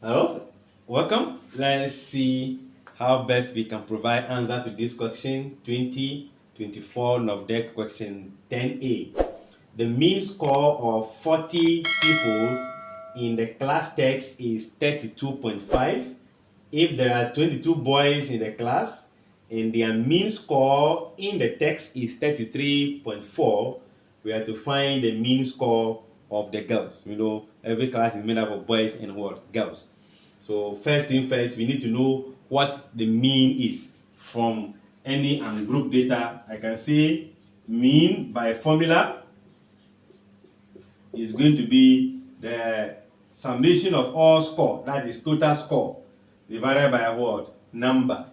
Hello, welcome. Let's see how best we can provide answer to this question 2024 NOV-DEC question 10A. The mean score of 40 pupils in the class text is 32.5. If there are 22 boys in the class and their mean score in the text is 33.4, we have to find the mean score of the girls. Every class is made up of boys and what? Girls. So first thing first, we need to know what the mean is. From any group data, I can say mean by formula is going to be the summation of all score, that is total score, divided by what? Number.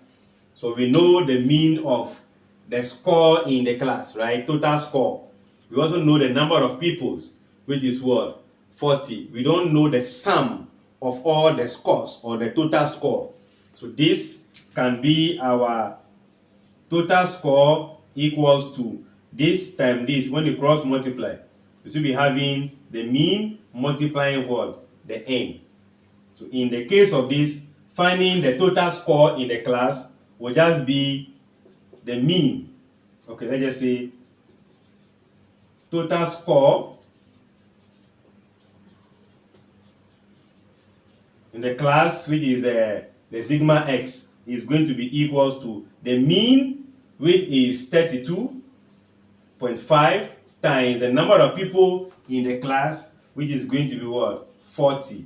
So we know the mean of the score in the class, right? Total score. We also know the number of pupils, which is what? 40. We don't know the sum of all the scores or the total score. So this can be our total score equals to this times this. When you cross multiply, you should be having the mean multiplying what? The n. So in the case of this, finding the total score in the class will just be the mean. Okay, let's just say total score in the class, which is the sigma x, is going to be equals to the mean, which is 32.5, times the number of people in the class, which is going to be what? 40.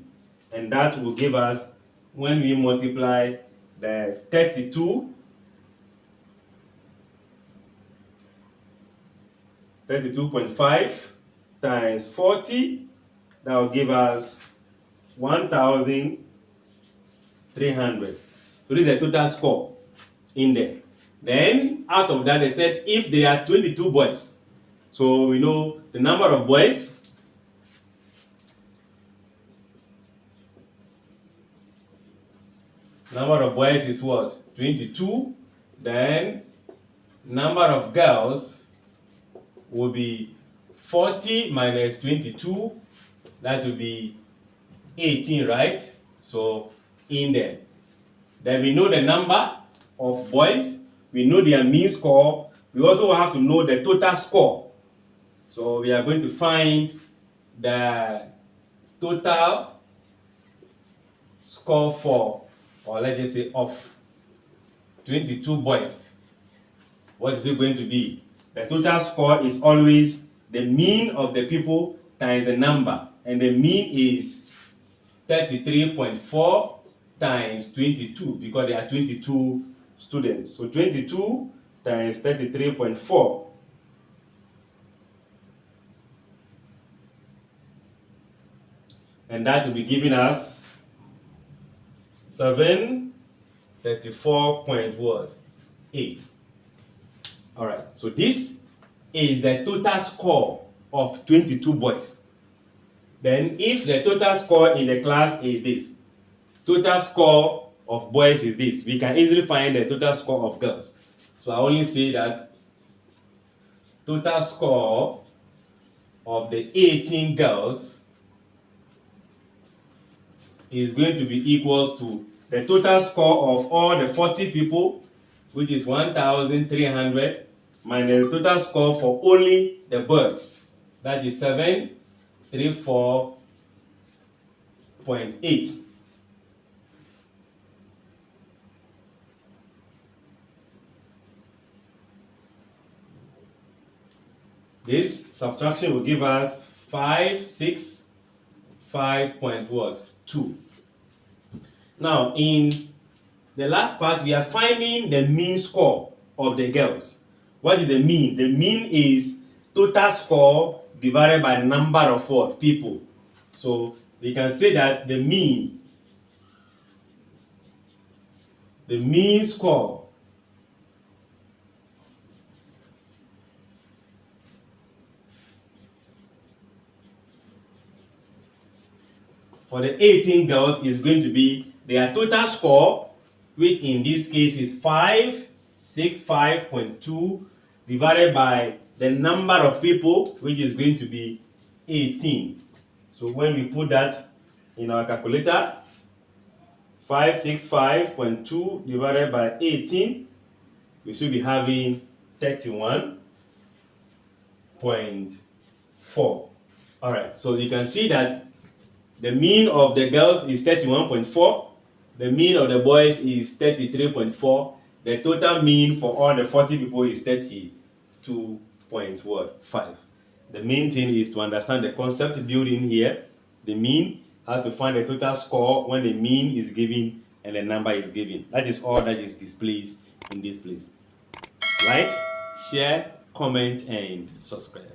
And that will give us, when we multiply the 32.5 times 40, that will give us 1,300. So this is the total score in there. Then out of that, they said if there are 22 boys, so we know the number of boys is what? 22. Then number of girls will be 40 minus 22. That will be 18, right? So in there. Then we know the number of boys. We know their mean score. We also have to know the total score. So we are going to find the total score for, or let's just say of 22 boys. What is it going to be? The total score is always the mean of the people times the number. And the mean is 33.4 times 22, because there are 22 students. So 22 times 33.4. And that will be giving us 734.8. All right, so this is the total score of 22 boys. Then if the total score in the class is this, total score of boys is this, we can easily find the total score of girls. So I only say that total score of the 18 girls is going to be equals to the total score of all the 40 people, which is 1,300, minus the total score for only the boys, that is 734.8. This subtraction will give us 565.2. Now, in the last part, we are finding the mean score of the girls. What is the mean? The mean is total score divided by number of what? People. So we can say that the mean score for the 18 girls is going to be their total score, which in this case is 565.2, divided by the number of people, which is going to be 18. So when we put that in our calculator, 565.2 divided by 18, we should be having 31.4. Alright, so you can see that the mean of the girls is 31.4, the mean of the boys is 33.4, the total mean for all the 40 people is 32.5. The main thing is to understand the concept building here, the mean, how to find the total score when the mean is given and the number is given. That is all that is displayed in this place. Like, share, comment, and subscribe.